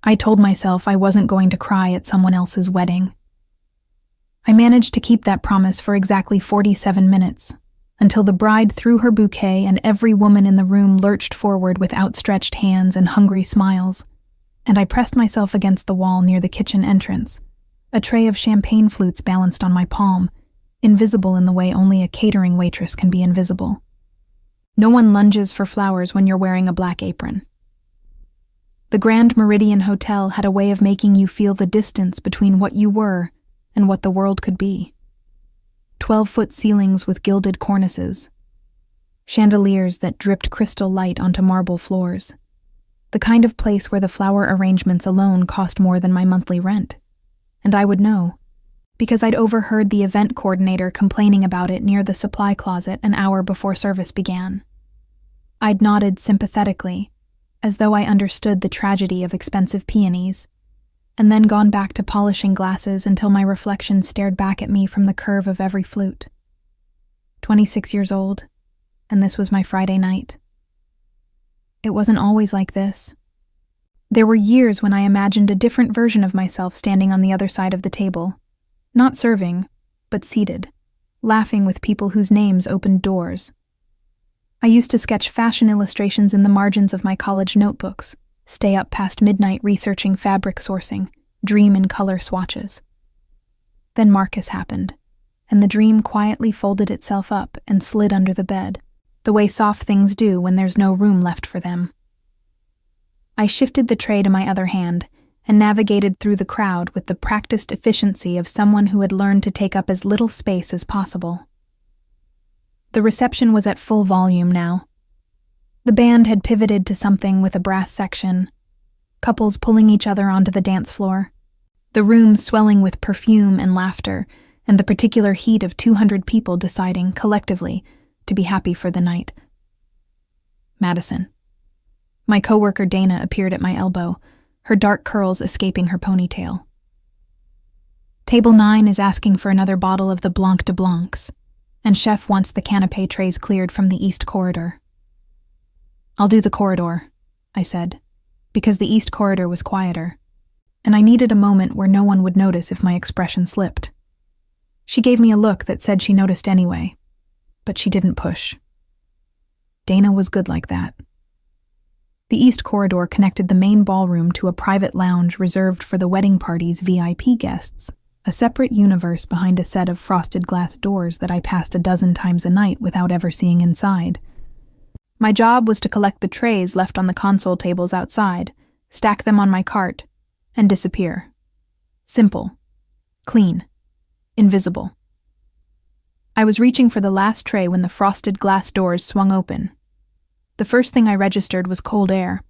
I told myself I wasn't going to cry at someone else's wedding. I managed to keep that promise for exactly 47 minutes, until the bride threw her bouquet and every woman in the room lurched forward with outstretched hands and hungry smiles, and I pressed myself against the wall near the kitchen entrance, a tray of champagne flutes balanced on my palm, invisible in the way only a catering waitress can be invisible. No one lunges for flowers when you're wearing a black apron. The Grand Meridian Hotel had a way of making you feel the distance between what you were and what the world could be. 12-foot ceilings with gilded cornices, chandeliers that dripped crystal light onto marble floors, the kind of place where the flower arrangements alone cost more than my monthly rent. And I would know, because I'd overheard the event coordinator complaining about it near the supply closet an hour before service began. I'd nodded sympathetically, as though I understood the tragedy of expensive peonies, and then gone back to polishing glasses until my reflection stared back at me from the curve of every flute. 26 years old, and this was my Friday night. It wasn't always like this. There were years when I imagined a different version of myself standing on the other side of the table, not serving, but seated, laughing with people whose names opened doors. I used to sketch fashion illustrations in the margins of my college notebooks, stay up past midnight researching fabric sourcing, dream in color swatches. Then Marcus happened, and the dream quietly folded itself up and slid under the bed, the way soft things do when there's no room left for them. I shifted the tray to my other hand and navigated through the crowd with the practiced efficiency of someone who had learned to take up as little space as possible. The reception was at full volume now. The band had pivoted to something with a brass section, couples pulling each other onto the dance floor, the room swelling with perfume and laughter, and the particular heat of 200 people deciding, collectively, to be happy for the night. Madison. My coworker Dana appeared at my elbow, her dark curls escaping her ponytail. Table 9 is asking for another bottle of the Blanc de Blancs, and Chef wants the canapé trays cleared from the East Corridor. I'll do the corridor, I said, because the East Corridor was quieter, and I needed a moment where no one would notice if my expression slipped. She gave me a look that said she noticed anyway, but she didn't push. Dana was good like that. The East Corridor connected the main ballroom to a private lounge reserved for the wedding party's VIP guests, a separate universe behind a set of frosted glass doors that I passed a dozen times a night without ever seeing inside. My job was to collect the trays left on the console tables outside, stack them on my cart, and disappear. Simple. Clean. Invisible. I was reaching for the last tray when the frosted glass doors swung open. The first thing I registered was cold air.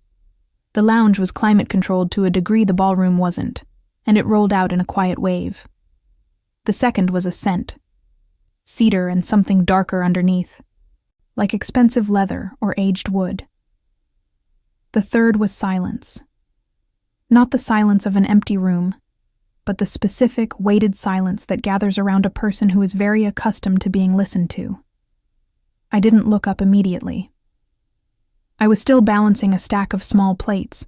The lounge was climate-controlled to a degree the ballroom wasn't, and it rolled out in a quiet wave. The second was a scent. Cedar and something darker underneath, like expensive leather or aged wood. The third was silence. Not the silence of an empty room, but the specific, weighted silence that gathers around a person who is very accustomed to being listened to. I didn't look up immediately. I was still balancing a stack of small plates,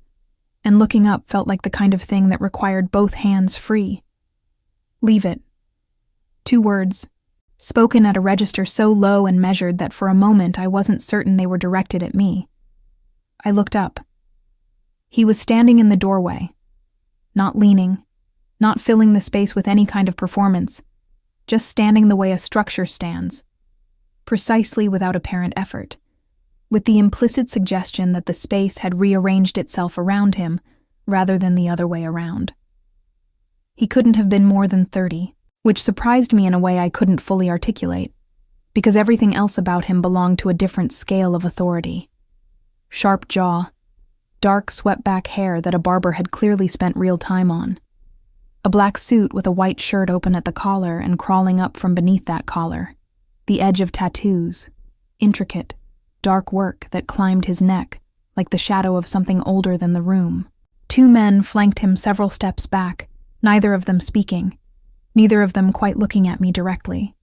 and looking up felt like the kind of thing that required both hands free. Leave it. 2 words, spoken at a register so low and measured that for a moment I wasn't certain they were directed at me. I looked up. He was standing in the doorway, not leaning, not filling the space with any kind of performance, just standing the way a structure stands, precisely without apparent effort, with the implicit suggestion that the space had rearranged itself around him rather than the other way around. He couldn't have been more than 30, which surprised me in a way I couldn't fully articulate, because everything else about him belonged to a different scale of authority. Sharp jaw, dark swept-back hair that a barber had clearly spent real time on, a black suit with a white shirt open at the collar and crawling up from beneath that collar, the edge of tattoos, intricate, dark work that climbed his neck like the shadow of something older than the room. 2 men flanked him several steps back, neither of them speaking, neither of them quite looking at me directly.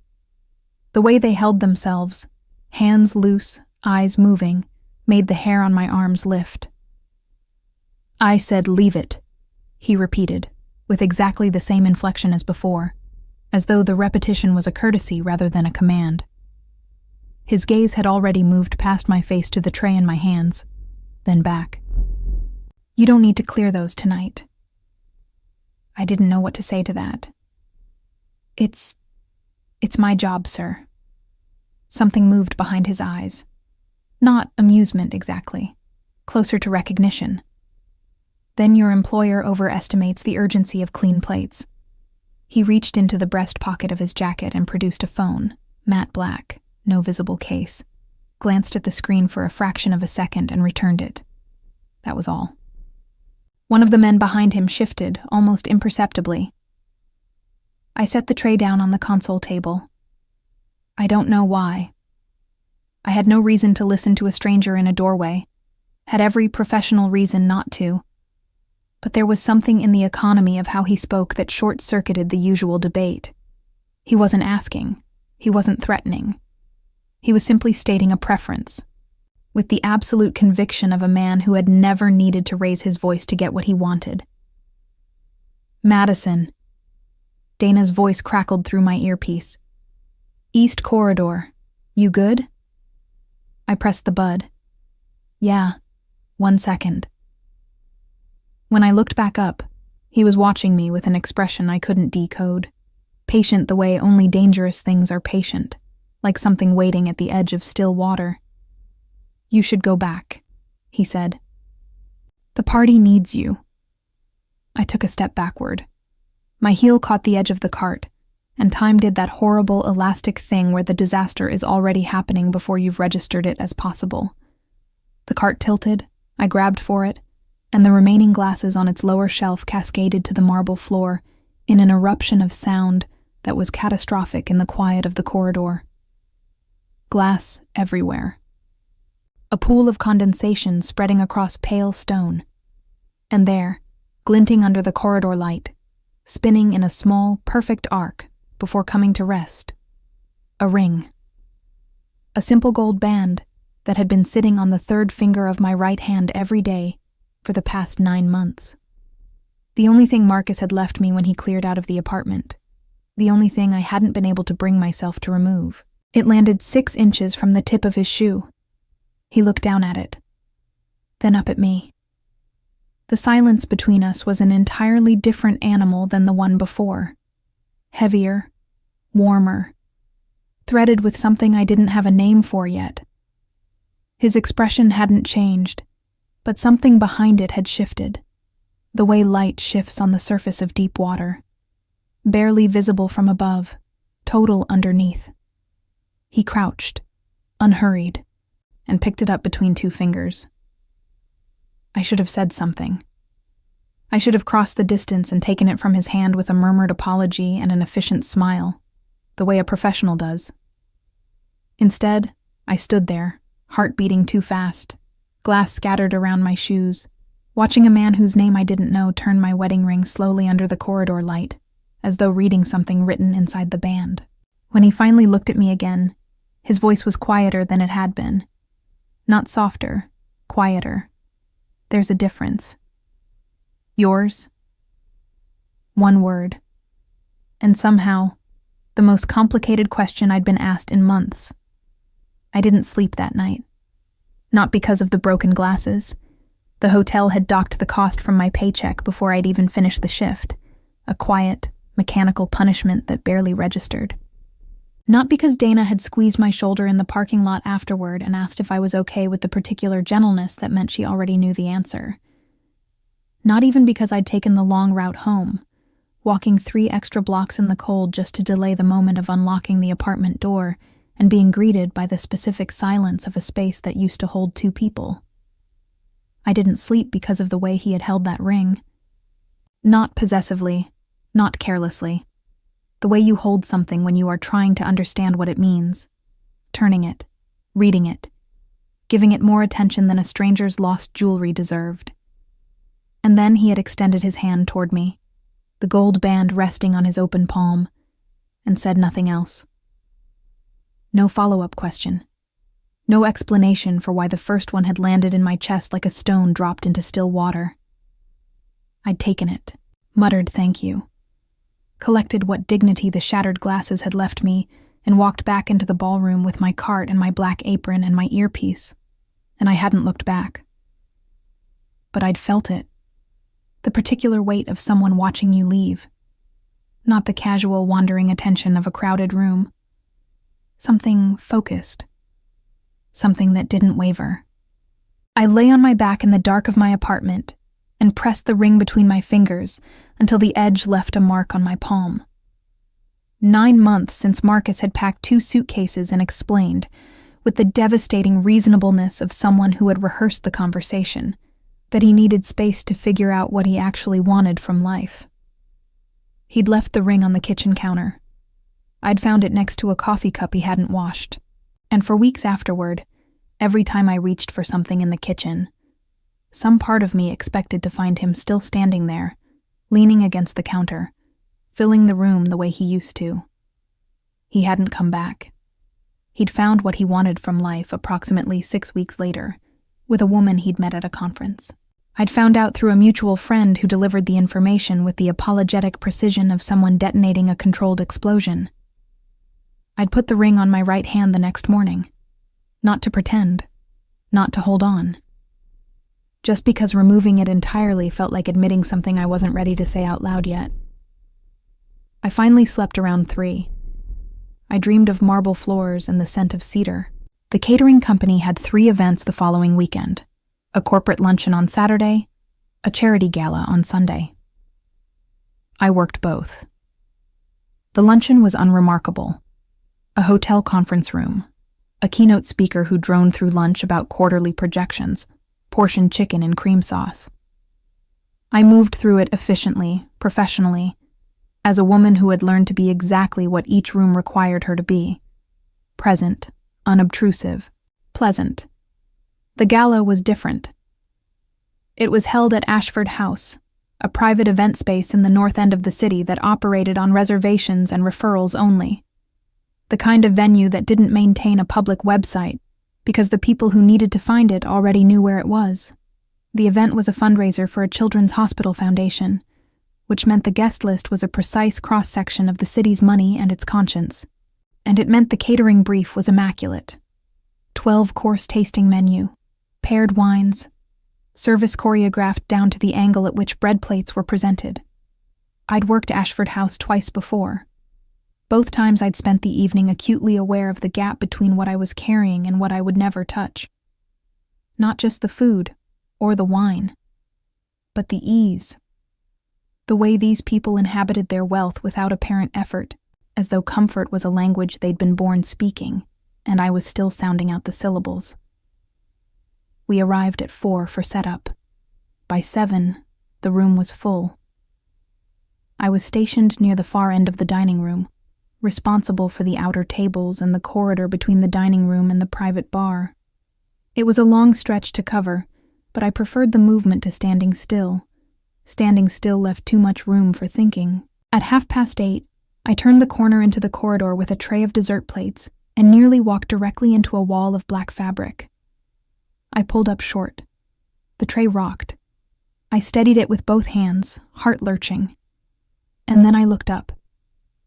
The way they held themselves, hands loose, eyes moving, made the hair on my arms lift. I said, "Leave it," he repeated, with exactly the same inflection as before, as though the repetition was a courtesy rather than a command. His gaze had already moved past my face to the tray in my hands, then back. "You don't need to clear those tonight." I didn't know what to say to that. It's my job, sir." Something moved behind his eyes. Not amusement exactly, closer to recognition. "Then your employer overestimates the urgency of clean plates." He reached into the breast pocket of his jacket and produced a phone, matte black, no visible case, glanced at the screen for a fraction of a second and returned it. That was all. One of the men behind him shifted, almost imperceptibly. I set the tray down on the console table. I don't know why. I had no reason to listen to a stranger in a doorway, had every professional reason not to. But there was something in the economy of how he spoke that short-circuited the usual debate. He wasn't asking. He wasn't threatening. He was simply stating a preference, with the absolute conviction of a man who had never needed to raise his voice to get what he wanted. "Madison." Dana's voice crackled through my earpiece. "East Corridor. You good?" I pressed the bud. "Yeah. 1 second." When I looked back up, he was watching me with an expression I couldn't decode. Patient the way only dangerous things are patient, like something waiting at the edge of still water. "You should go back," he said. "The party needs you." I took a step backward. My heel caught the edge of the cart, and time did that horrible elastic thing where the disaster is already happening before you've registered it as possible. The cart tilted, I grabbed for it, and the remaining glasses on its lower shelf cascaded to the marble floor in an eruption of sound that was catastrophic in the quiet of the corridor. Glass everywhere. A pool of condensation spreading across pale stone. And there, glinting under the corridor light, spinning in a small, perfect arc before coming to rest, a ring. A simple gold band that had been sitting on the third finger of my right hand every day for the past 9 months. The only thing Marcus had left me when he cleared out of the apartment. The only thing I hadn't been able to bring myself to remove. It landed 6 inches from the tip of his shoe. He looked down at it, then up at me. The silence between us was an entirely different animal than the one before. Heavier, warmer, threaded with something I didn't have a name for yet. His expression hadn't changed, but something behind it had shifted, the way light shifts on the surface of deep water. Barely visible from above, total underneath. He crouched, unhurried, and picked it up between 2 fingers. I should have said something. I should have crossed the distance and taken it from his hand with a murmured apology and an efficient smile, the way a professional does. Instead, I stood there, heart beating too fast, glass scattered around my shoes, watching a man whose name I didn't know turn my wedding ring slowly under the corridor light, as though reading something written inside the band. When he finally looked at me again, his voice was quieter than it had been. Not softer, quieter. There's a difference. "Yours?" 1 word. And somehow, the most complicated question I'd been asked in months. I didn't sleep that night. Not because of the broken glasses. The hotel had docked the cost from my paycheck before I'd even finished the shift. A quiet, mechanical punishment that barely registered. Not because Dana had squeezed my shoulder in the parking lot afterward and asked if I was okay with the particular gentleness that meant she already knew the answer. Not even because I'd taken the long route home, walking 3 extra blocks in the cold just to delay the moment of unlocking the apartment door and being greeted by the specific silence of a space that used to hold 2 people. I didn't sleep because of the way he had held that ring. Not possessively, not carelessly. The way you hold something when you are trying to understand what it means. Turning it, reading it, giving it more attention than a stranger's lost jewelry deserved. And then he had extended his hand toward me, the gold band resting on his open palm, and said nothing else. No follow-up question. No explanation for why the first one had landed in my chest like a stone dropped into still water. I'd taken it, muttered thank you, collected what dignity the shattered glasses had left me, and walked back into the ballroom with my cart and my black apron and my earpiece, and I hadn't looked back. But I'd felt it, the particular weight of someone watching you leave, not the casual wandering attention of a crowded room. Something focused, something that didn't waver. I lay on my back in the dark of my apartment and pressed the ring between my fingers until the edge left a mark on my palm. 9 months since Marcus had packed 2 suitcases and explained, with the devastating reasonableness of someone who had rehearsed the conversation, that he needed space to figure out what he actually wanted from life. He'd left the ring on the kitchen counter. I'd found it next to a coffee cup he hadn't washed, and for weeks afterward, every time I reached for something in the kitchen, some part of me expected to find him still standing there, leaning against the counter, filling the room the way he used to. He hadn't come back. He'd found what he wanted from life approximately 6 weeks later, with a woman he'd met at a conference. I'd found out through a mutual friend who delivered the information with the apologetic precision of someone detonating a controlled explosion. I'd put the ring on my right hand the next morning, not to pretend, not to hold on. Just because removing it entirely felt like admitting something I wasn't ready to say out loud yet. I finally slept around 3. I dreamed of marble floors and the scent of cedar. The catering company had 3 events the following weekend: a corporate luncheon on Saturday, a charity gala on Sunday. I worked both. The luncheon was unremarkable. A hotel conference room, a keynote speaker who droned through lunch about quarterly projections, portioned chicken and cream sauce. I moved through it efficiently, professionally, as a woman who had learned to be exactly what each room required her to be: present, unobtrusive, pleasant. The gala was different. It was held at Ashford House, a private event space in the north end of the city that operated on reservations and referrals only. The kind of venue that didn't maintain a public website because the people who needed to find it already knew where it was. The event was a fundraiser for a children's hospital foundation, which meant the guest list was a precise cross-section of the city's money and its conscience. And it meant the catering brief was immaculate. 12-course tasting menu, paired wines, service choreographed down to the angle at which bread plates were presented. I'd worked Ashford House twice before. Both times I'd spent the evening acutely aware of the gap between what I was carrying and what I would never touch. Not just the food or the wine, but the ease. The way these people inhabited their wealth without apparent effort, as though comfort was a language they'd been born speaking, and I was still sounding out the syllables. We arrived at 4 for setup. By 7, the room was full. I was stationed near the far end of the dining room, responsible for the outer tables and the corridor between the dining room and the private bar. It was a long stretch to cover, but I preferred the movement to standing still. Standing still left too much room for thinking. At 8:30, I turned the corner into the corridor with a tray of dessert plates and nearly walked directly into a wall of black fabric. I pulled up short. The tray rocked. I steadied it with both hands, heart lurching. And then I looked up,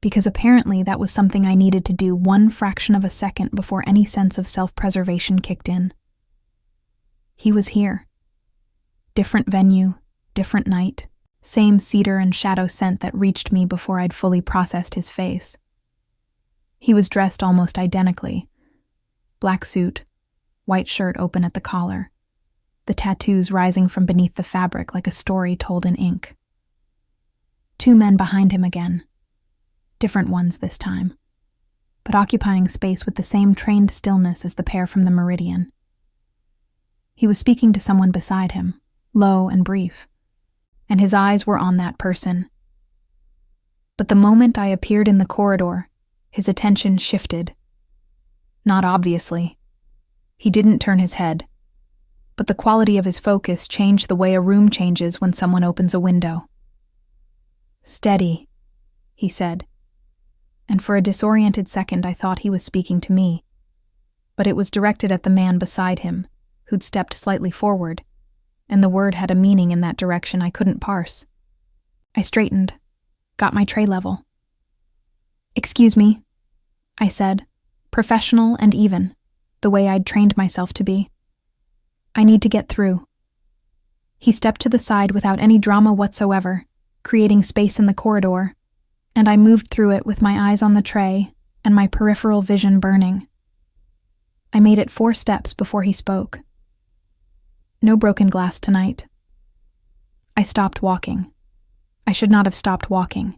because apparently that was something I needed to do 1 fraction of a second before any sense of self-preservation kicked in. He was here. Different venue, different night, same cedar and shadow scent that reached me before I'd fully processed his face. He was dressed almost identically. Black suit, white shirt open at the collar, the tattoos rising from beneath the fabric like a story told in ink. 2 men behind him again. Different ones this time, but occupying space with the same trained stillness as the pair from the Meridian. He was speaking to someone beside him, low and brief, and his eyes were on that person. But the moment I appeared in the corridor, his attention shifted. Not obviously. He didn't turn his head, but the quality of his focus changed the way a room changes when someone opens a window. "Steady," he said, and for a disoriented second I thought he was speaking to me, but it was directed at the man beside him, who'd stepped slightly forward, and the word had a meaning in that direction I couldn't parse. I straightened, got my tray level. "Excuse me," I said, professional and even, the way I'd trained myself to be. "I need to get through." He stepped to the side without any drama whatsoever, creating space in the corridor, and I moved through it with my eyes on the tray and my peripheral vision burning. I made it 4 steps before he spoke. "No broken glass tonight." I stopped walking. I should not have stopped walking.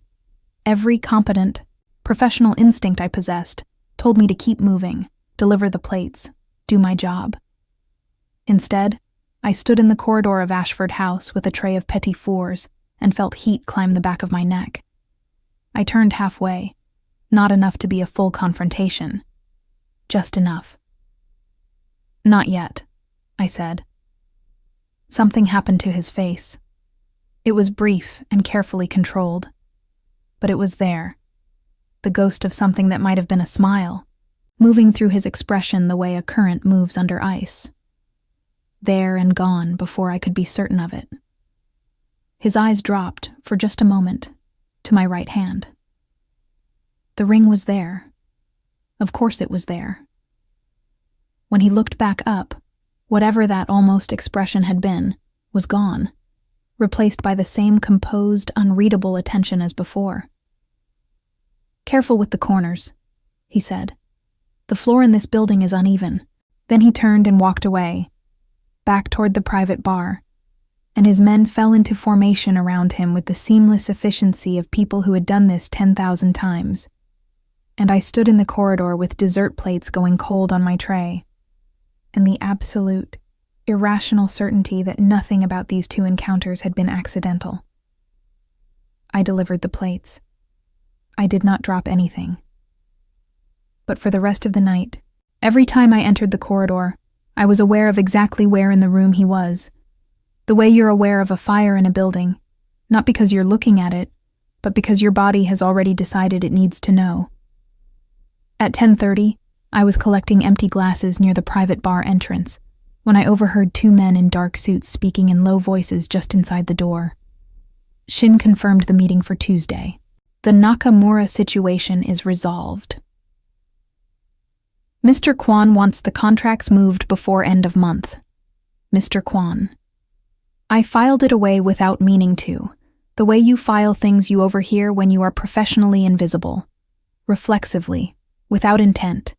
Every competent, professional instinct I possessed told me to keep moving, deliver the plates, do my job. Instead, I stood in the corridor of Ashford House with a tray of petit fours and felt heat climb the back of my neck. I turned halfway, not enough to be a full confrontation. Just enough. "Not yet," I said. Something happened to his face. It was brief and carefully controlled, but it was there, the ghost of something that might have been a smile, moving through his expression the way a current moves under ice. There and gone before I could be certain of it. His eyes dropped, for just a moment, to my right hand. The ring was there. Of course it was there. When he looked back up, whatever that almost expression had been, was gone, replaced by the same composed, unreadable attention as before. "Careful with the corners," he said. "The floor in this building is uneven." Then he turned and walked away, back toward the private bar, and his men fell into formation around him with the seamless efficiency of people who had done this 10,000 times. And I stood in the corridor with dessert plates going cold on my tray, and the absolute, irrational certainty that nothing about these 2 encounters had been accidental. I delivered the plates. I did not drop anything. But for the rest of the night, every time I entered the corridor, I was aware of exactly where in the room he was. The way you're aware of a fire in a building, not because you're looking at it, but because your body has already decided it needs to know. At 10:30, I was collecting empty glasses near the private bar entrance when I overheard 2 men in dark suits speaking in low voices just inside the door. Shin confirmed the meeting for Tuesday. The Nakamura situation is resolved. Mr. Kwan wants the contracts moved before end of month. Mr. Kwan. I filed it away without meaning to, the way you file things you overhear when you are professionally invisible. Reflexively, without intent,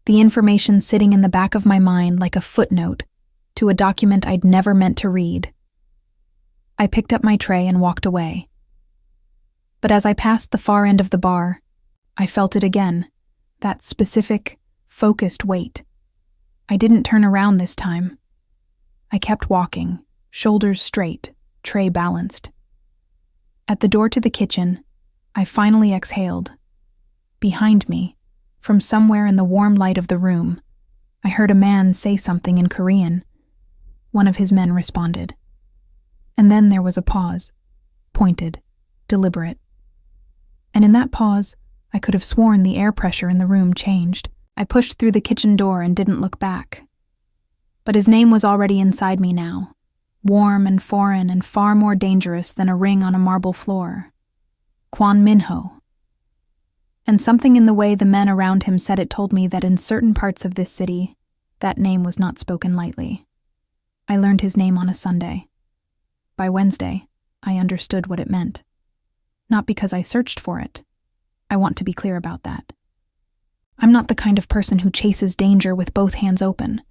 the information sitting in the back of my mind like a footnote to a document I'd never meant to read. I picked up my tray and walked away. But as I passed the far end of the bar, I felt it again, that specific, focused weight. I didn't turn around this time. I kept walking, shoulders straight, tray balanced. At the door to the kitchen, I finally exhaled. Behind me, from somewhere in the warm light of the room, I heard a man say something in Korean. One of his men responded. And then there was a pause, pointed, deliberate. And in that pause, I could have sworn the air pressure in the room changed. I pushed through the kitchen door and didn't look back. But his name was already inside me now, warm and foreign and far more dangerous than a ring on a marble floor. Kwon Minho. And something in the way the men around him said it told me that in certain parts of this city, that name was not spoken lightly. I learned his name on a Sunday. By Wednesday, I understood what it meant. Not because I searched for it. I want to be clear about that. I'm not the kind of person who chases danger with both hands open,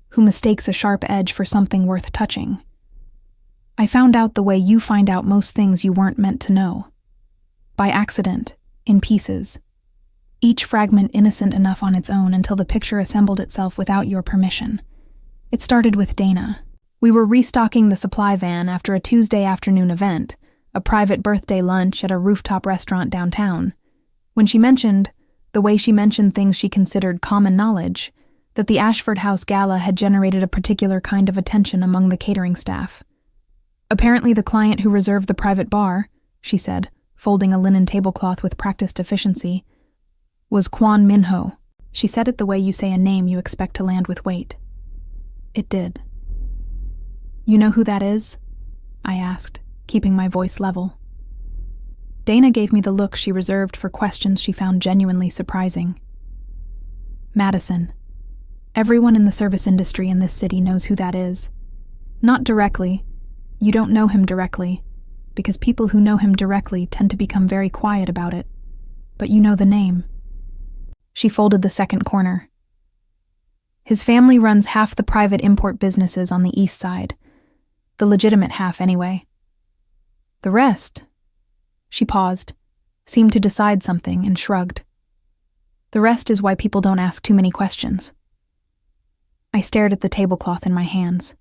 who mistakes a sharp edge for something worth touching. I found out the way you find out most things you weren't meant to know. By accident, in pieces. Each fragment innocent enough on its own until the picture assembled itself without your permission. It started with Dana. We were restocking the supply van after a Tuesday afternoon event, a private birthday lunch at a rooftop restaurant downtown, when she mentioned, the way she mentioned things she considered common knowledge, that the Ashford House Gala had generated a particular kind of attention among the catering staff. Apparently the client who reserved the private bar, she said, folding a linen tablecloth with practiced efficiency, was Kwon Minho. She said it the way you say a name you expect to land with weight. It did. You know who that is? I asked, keeping my voice level. Dana gave me the look she reserved for questions she found genuinely surprising. Madison. Everyone in the service industry in this city knows who that is. Not directly. You don't know him directly, because people who know him directly tend to become very quiet about it. But you know the name. She folded the second corner. His family runs half the private import businesses on the east side. The legitimate half, anyway. The rest... She paused, seemed to decide something, and shrugged. The rest is why people don't ask too many questions. I stared at the tablecloth in my hands.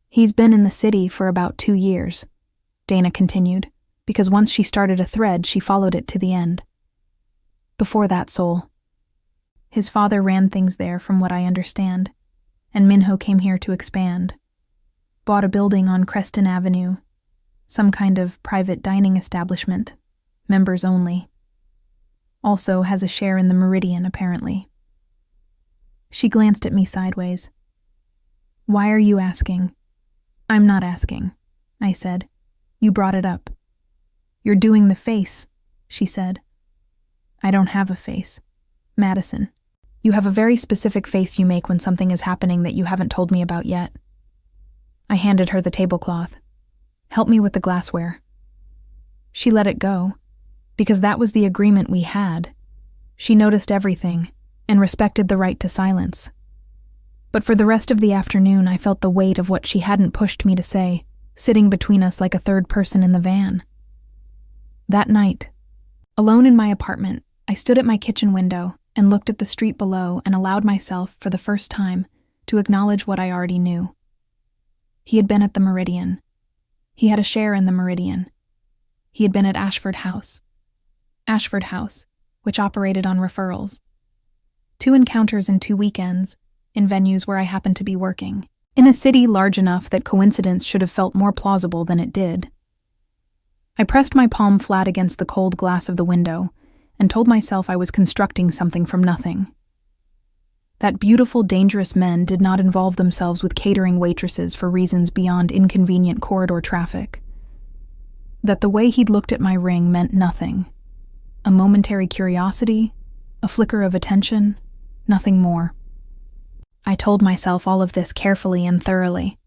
He's been in the city for about 2 years, Dana continued, because once she started a thread, she followed it to the end. Before that, Soul. His father ran things there, from what I understand, and Minho came here to expand. Bought a building on Creston Avenue, some kind of private dining establishment, members only. Also has a share in the Meridian, apparently. She glanced at me sideways. Why are you asking? I'm not asking, I said. You brought it up. You're doing the face, she said. I don't have a face. Madison, you have a very specific face you make when something is happening that you haven't told me about yet. I handed her the tablecloth. Help me with the glassware. She let it go, because that was the agreement we had. She noticed everything and respected the right to silence. But for the rest of the afternoon, I felt the weight of what she hadn't pushed me to say, sitting between us like a third person in the van. That night, alone in my apartment, I stood at my kitchen window and looked at the street below and allowed myself, for the first time, to acknowledge what I already knew. He had been at the Meridian. He had a share in the Meridian. He had been at Ashford House, which operated on referrals. 2 encounters in 2 weekends, in venues where I happened to be working, in a city large enough that coincidence should have felt more plausible than it did. I pressed my palm flat against the cold glass of the window and told myself I was constructing something from nothing. That beautiful, dangerous men did not involve themselves with catering waitresses for reasons beyond inconvenient corridor traffic. That the way he'd looked at my ring meant nothing. A momentary curiosity, a flicker of attention, nothing more. I told myself all of this carefully and thoroughly,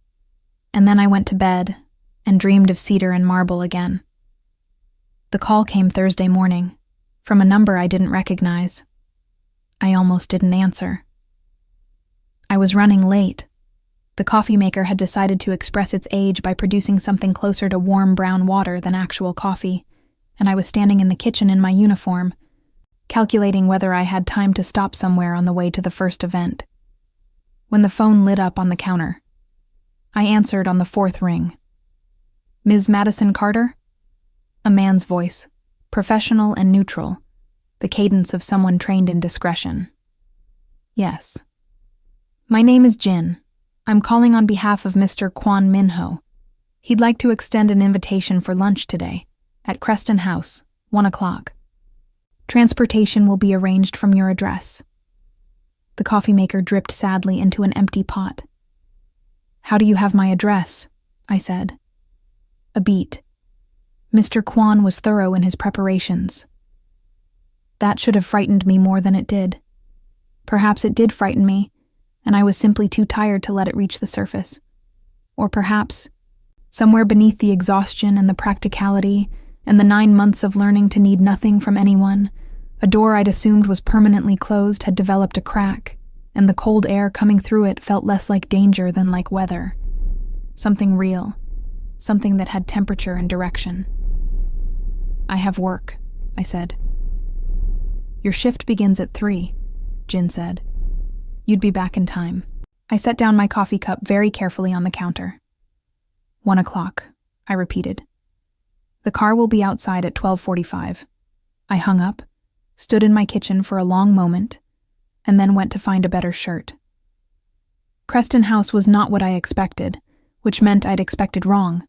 and then I went to bed and dreamed of cedar and marble again. The call came Thursday morning, from a number I didn't recognize. I almost didn't answer. I was running late. The coffee maker had decided to express its age by producing something closer to warm brown water than actual coffee, and I was standing in the kitchen in my uniform, calculating whether I had time to stop somewhere on the way to the first event. When the phone lit up on the counter, I answered on the 4th ring. Ms. Madison Carter? A man's voice, professional and neutral, the cadence of someone trained in discretion. Yes. My name is Jin. I'm calling on behalf of Mr. Kwon Minho. He'd like to extend an invitation for lunch today, at Creston House, 1 o'clock. Transportation will be arranged from your address. The coffee maker dripped sadly into an empty pot. How do you have my address? I said. A beat. Mr. Kwon was thorough in his preparations. That should have frightened me more than it did. Perhaps it did frighten me, and I was simply too tired to let it reach the surface. Or perhaps, somewhere beneath the exhaustion and the practicality and the 9 months of learning to need nothing from anyone, a door I'd assumed was permanently closed had developed a crack, and the cold air coming through it felt less like danger than like weather. Something real, something that had temperature and direction. I have work, I said. Your shift begins at 3, Jin said. You'd be back in time. I set down my coffee cup very carefully on the counter. 1 o'clock, I repeated. The car will be outside at 12:45. I hung up, stood in my kitchen for a long moment, and then went to find a better shirt. Creston House was not what I expected, which meant I'd expected wrong.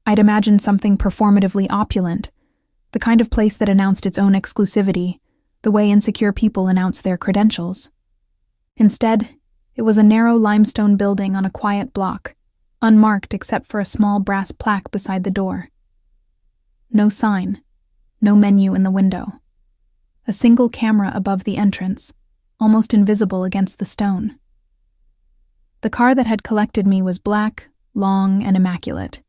I'd imagined something performatively opulent, the kind of place that announced its own exclusivity, the way insecure people announce their credentials. Instead, it was a narrow limestone building on a quiet block, unmarked except for a small brass plaque beside the door. No sign, no menu in the window. A single camera above the entrance, almost invisible against the stone. The car that had collected me was black, long, and immaculate,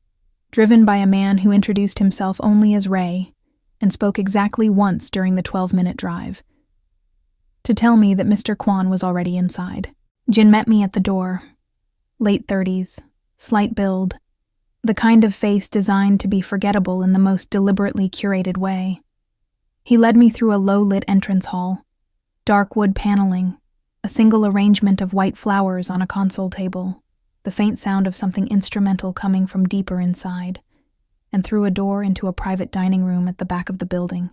driven by a man who introduced himself only as Ray and spoke exactly once during the 12-minute drive, to tell me that Mr. Kwan was already inside. Jin met me at the door, late 30s, slight build, the kind of face designed to be forgettable in the most deliberately curated way. He led me through a low-lit entrance hall, dark wood paneling, a single arrangement of white flowers on a console table, the faint sound of something instrumental coming from deeper inside, and through a door into a private dining room at the back of the building.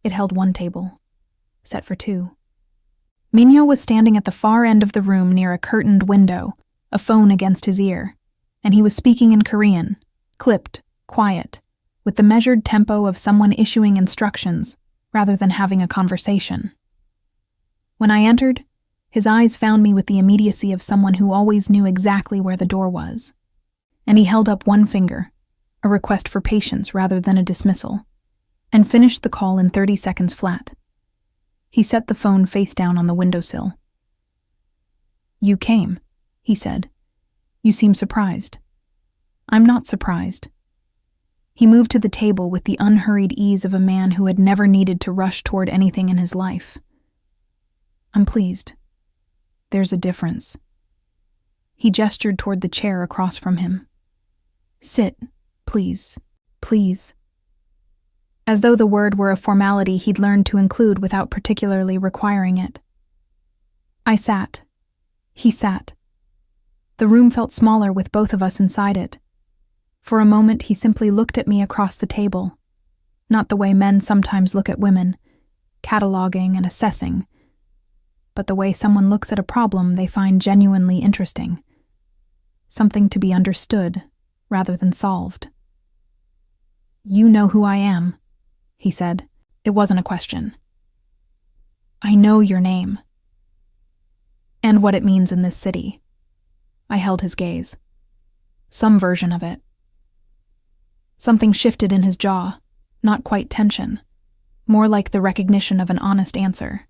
It held one table, set for two. Minho was standing at the far end of the room near a curtained window, a phone against his ear, and he was speaking in Korean, clipped, quiet, with the measured tempo of someone issuing instructions rather than having a conversation. When I entered, his eyes found me with the immediacy of someone who always knew exactly where the door was, and he held up one finger, a request for patience rather than a dismissal, and finished the call in 30 seconds flat. He set the phone face down on the windowsill. "You came," he said. "You seem surprised." "I'm not surprised." He moved to the table with the unhurried ease of a man who had never needed to rush toward anything in his life. "I'm pleased. There's a difference." He gestured toward the chair across from him. "Sit, please, please." As though the word were a formality he'd learned to include without particularly requiring it. I sat. He sat. The room felt smaller with both of us inside it. For a moment he simply looked at me across the table, not the way men sometimes look at women, cataloging and assessing, but the way someone looks at a problem they find genuinely interesting, something to be understood rather than solved. "You know who I am," he said. It wasn't a question. "I know your name. And what it means in this city." I held his gaze. Some version of it. Something shifted in his jaw, not quite tension, more like the recognition of an honest answer.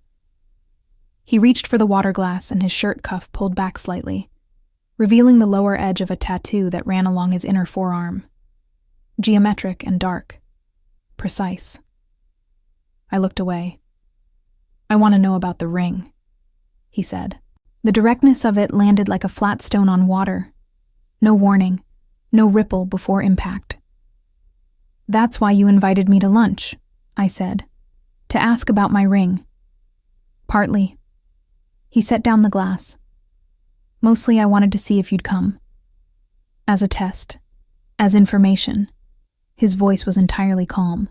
He reached for the water glass and his shirt cuff pulled back slightly, revealing the lower edge of a tattoo that ran along his inner forearm. Geometric and dark. Precise. I looked away. "I want to know about the ring," he said. The directness of it landed like a flat stone on water. No warning, no ripple before impact. "That's why you invited me to lunch," I said. "To ask about my ring." "Partly." He set down the glass. "Mostly I wanted to see if you'd come. As a test. As information." His voice was entirely calm.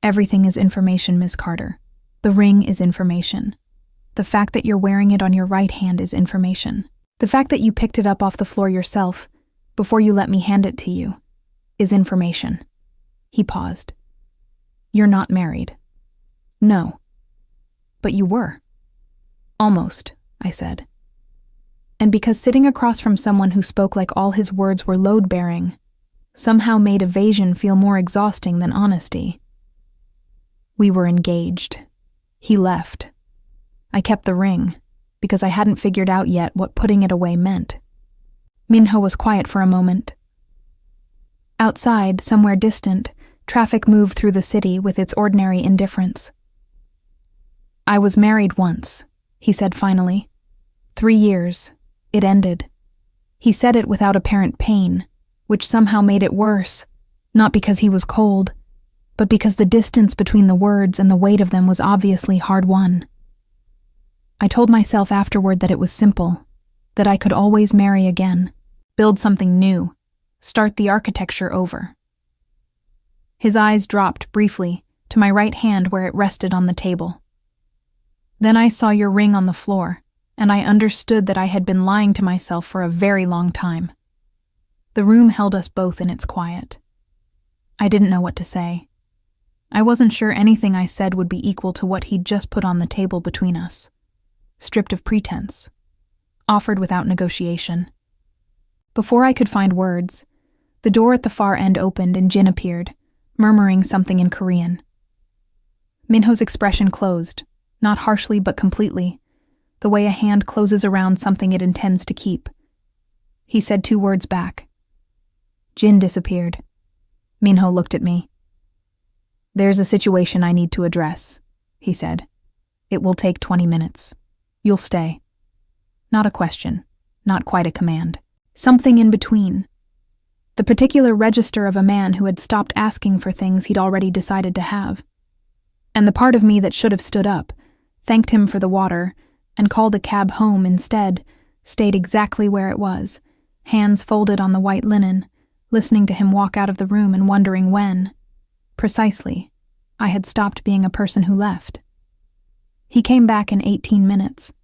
"Everything is information, Miss Carter. The ring is information. The fact that you're wearing it on your right hand is information. The fact that you picked it up off the floor yourself, before you let me hand it to you, is information." He paused. "You're not married." "No." "But you were." "Almost," I said. And because sitting across from someone who spoke like all his words were load-bearing, somehow made evasion feel more exhausting than honesty. We were engaged. He left. I kept the ring, because I hadn't figured out yet what putting it away meant. Minho was quiet for a moment. Outside, somewhere distant, traffic moved through the city with its ordinary indifference. "I was married once," he said finally. 3 years. It ended. He said it without apparent pain, which somehow made it worse, not because he was cold, but because the distance between the words and the weight of them was obviously hard-won. I told myself afterward that it was simple, that I could always marry again, build something new, start the architecture over. His eyes dropped briefly to my right hand where it rested on the table. "Then I saw your ring on the floor, and I understood that I had been lying to myself for a very long time." The room held us both in its quiet. I didn't know what to say. I wasn't sure anything I said would be equal to what he'd just put on the table between us. Stripped of pretense. Offered without negotiation. Before I could find words, the door at the far end opened and Jin appeared, murmuring something in Korean. Minho's expression closed, not harshly but completely, the way a hand closes around something it intends to keep. He said 2 words back. Jin disappeared. Minho looked at me. "There's a situation I need to address," he said. "It will take 20 minutes. You'll stay." Not a question, not quite a command. Something in between. The particular register of a man who had stopped asking for things he'd already decided to have. And the part of me that should have stood up, thanked him for the water, and called a cab home instead, stayed exactly where it was, hands folded on the white linen, listening to him walk out of the room and wondering when, precisely, I had stopped being a person who left. He came back in 18 minutes.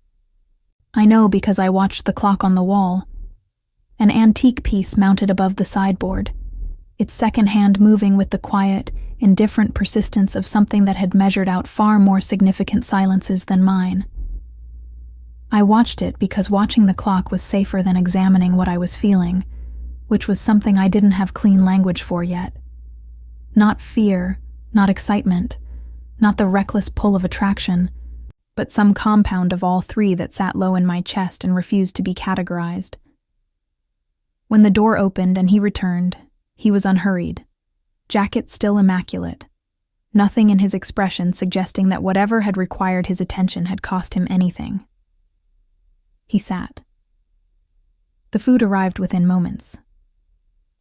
I know because I watched the clock on the wall, an antique piece mounted above the sideboard, its second hand moving with the quiet, indifferent persistence of something that had measured out far more significant silences than mine. I watched it because watching the clock was safer than examining what I was feeling, which was something I didn't have clean language for yet. Not fear, not excitement, not the reckless pull of attraction, but some compound of all 3 that sat low in my chest and refused to be categorized. When the door opened and he returned, he was unhurried, jacket still immaculate, nothing in his expression suggesting that whatever had required his attention had cost him anything. He sat. The food arrived within moments.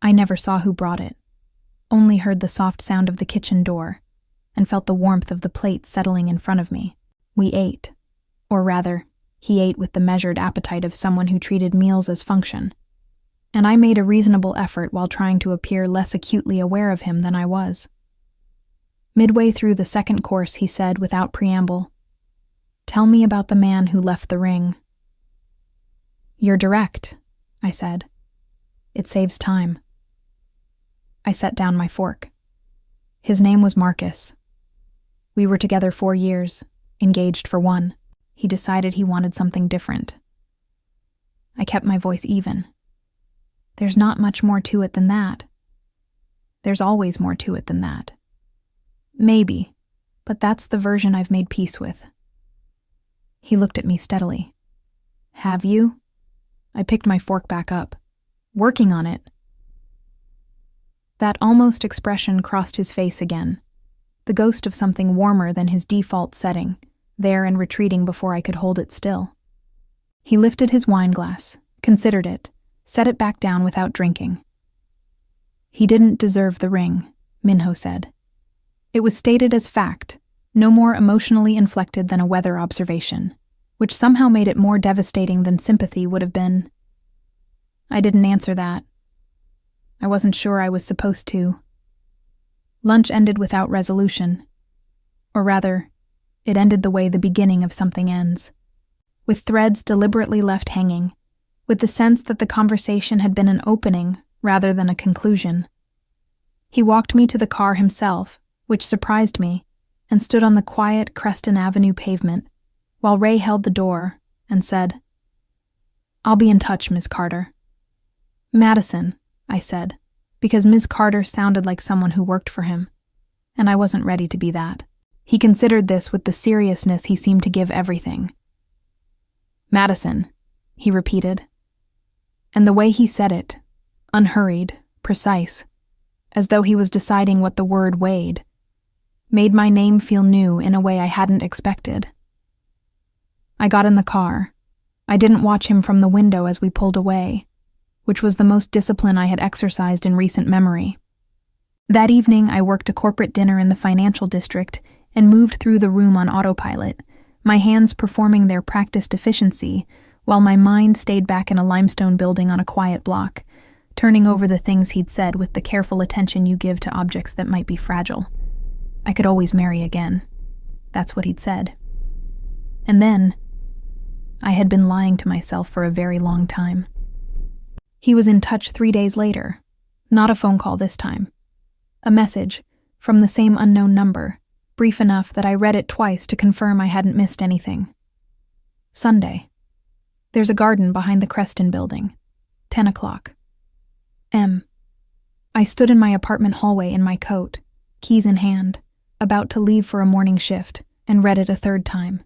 I never saw who brought it, only heard the soft sound of the kitchen door, and felt the warmth of the plate settling in front of me. We ate, or rather, he ate with the measured appetite of someone who treated meals as function, and I made a reasonable effort while trying to appear less acutely aware of him than I was. Midway through the second course, he said without preamble, "Tell me about the man who left the ring." "You're direct," I said. "It saves time." I set down my fork. His name was Marcus. We were together 4 years, engaged for 1. He decided he wanted something different. I kept my voice even. There's not much more to it than that. There's always more to it than that. Maybe, but that's the version I've made peace with. He looked at me steadily. "Have you?" I picked my fork back up. "Working on it." That almost expression crossed his face again, the ghost of something warmer than his default setting, there and retreating before I could hold it still. He lifted his wine glass, considered it, set it back down without drinking. "He didn't deserve the ring," Minho said. It was stated as fact, no more emotionally inflected than a weather observation, which somehow made it more devastating than sympathy would have been. I didn't answer that. I wasn't sure I was supposed to. Lunch ended without resolution. Or rather, it ended the way the beginning of something ends, with threads deliberately left hanging, with the sense that the conversation had been an opening rather than a conclusion. He walked me to the car himself, which surprised me, and stood on the quiet Creston Avenue pavement, while Ray held the door and said, "I'll be in touch, Miss Carter." "Madison," I said, because Ms. Carter sounded like someone who worked for him, and I wasn't ready to be that. He considered this with the seriousness he seemed to give everything. "Madison," he repeated, and the way he said it, unhurried, precise, as though he was deciding what the word weighed, made my name feel new in a way I hadn't expected. I got in the car. I didn't watch him from the window as we pulled away, which was the most discipline I had exercised in recent memory. That evening, I worked a corporate dinner in the financial district and moved through the room on autopilot, my hands performing their practiced efficiency, while my mind stayed back in a limestone building on a quiet block, turning over the things he'd said with the careful attention you give to objects that might be fragile. I could always marry again. That's what he'd said. And then, I had been lying to myself for a very long time. He was in touch 3 days later. Not a phone call this time. A message, from the same unknown number, brief enough that I read it twice to confirm I hadn't missed anything. Sunday. There's a garden behind the Creston building. 10 o'clock. M. I stood in my apartment hallway in my coat, keys in hand, about to leave for a morning shift, and read it a third time.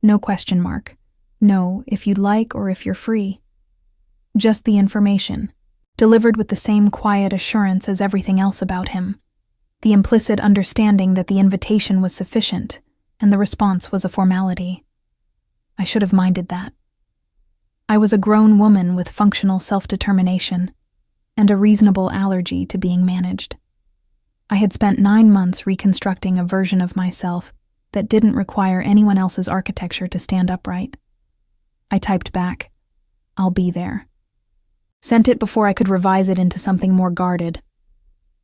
No question mark. No, if you'd like or if you're free. Just the information, delivered with the same quiet assurance as everything else about him. The implicit understanding that the invitation was sufficient, and the response was a formality. I should have minded that. I was a grown woman with functional self-determination, and a reasonable allergy to being managed. I had spent 9 months reconstructing a version of myself that didn't require anyone else's architecture to stand upright. I typed back, "I'll be there." Sent it before I could revise it into something more guarded.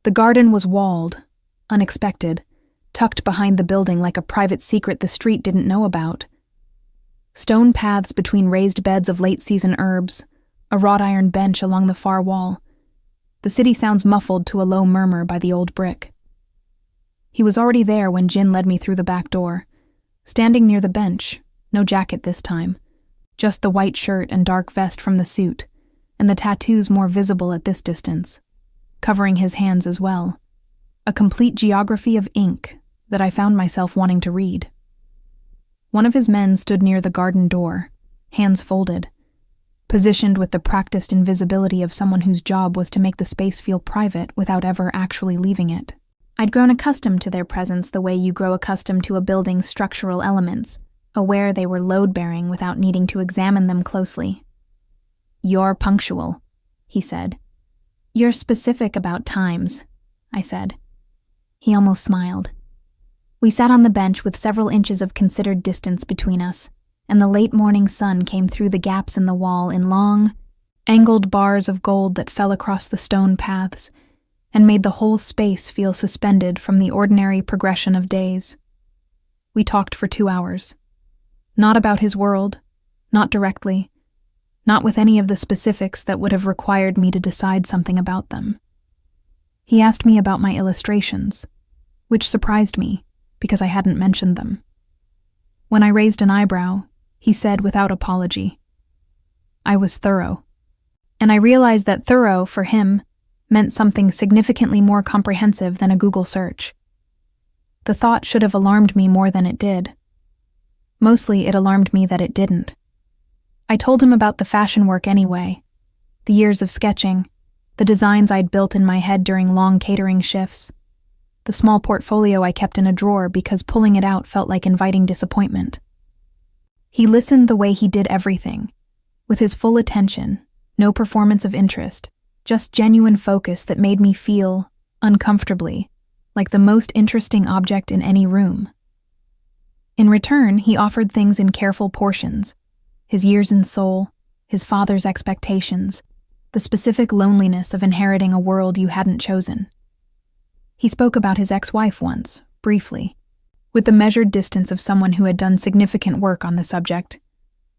The garden was walled, unexpected, tucked behind the building like a private secret the street didn't know about. Stone paths between raised beds of late-season herbs, a wrought iron bench along the far wall. The city sounds muffled to a low murmur by the old brick. He was already there when Jin led me through the back door, standing near the bench, no jacket this time, just the white shirt and dark vest from the suit, and the tattoos more visible at this distance, covering his hands as well. A complete geography of ink that I found myself wanting to read. One of his men stood near the garden door, hands folded, positioned with the practiced invisibility of someone whose job was to make the space feel private without ever actually leaving it. I'd grown accustomed to their presence the way you grow accustomed to a building's structural elements, aware they were load-bearing without needing to examine them closely. "You're punctual," he said. "You're specific about times," I said. He almost smiled. We sat on the bench with several inches of considered distance between us, and the late morning sun came through the gaps in the wall in long, angled bars of gold that fell across the stone paths and made the whole space feel suspended from the ordinary progression of days. We talked for 2 hours. Not about his world, not directly, not with any of the specifics that would have required me to decide something about them. He asked me about my illustrations, which surprised me because I hadn't mentioned them. When I raised an eyebrow, he said without apology, I was thorough. And I realized that thorough, for him, meant something significantly more comprehensive than a Google search. The thought should have alarmed me more than it did. Mostly it alarmed me that it didn't. I told him about the fashion work anyway, the years of sketching, the designs I'd built in my head during long catering shifts, the small portfolio I kept in a drawer because pulling it out felt like inviting disappointment. He listened the way he did everything, with his full attention, no performance of interest, just genuine focus that made me feel, uncomfortably, like the most interesting object in any room. In return, he offered things in careful portions, his years in Seoul, his father's expectations, the specific loneliness of inheriting a world you hadn't chosen. He spoke about his ex-wife once, briefly, with the measured distance of someone who had done significant work on the subject.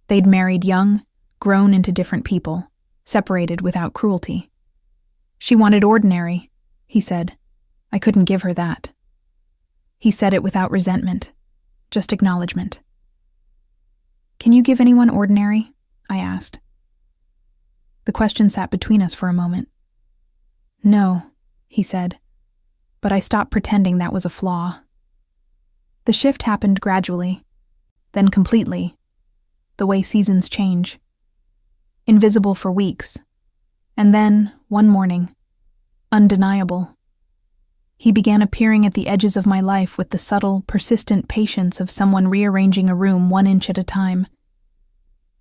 They'd married young, grown into different people, separated without cruelty. She wanted ordinary, he said. I couldn't give her that. He said it without resentment, just acknowledgement. Can you give anyone ordinary? I asked. The question sat between us for a moment. No, he said, but I stopped pretending that was a flaw. The shift happened gradually, then completely, the way seasons change. Invisible for weeks, and then, one morning, undeniable. He began appearing at the edges of my life with the subtle, persistent patience of someone rearranging a room 1 inch at a time,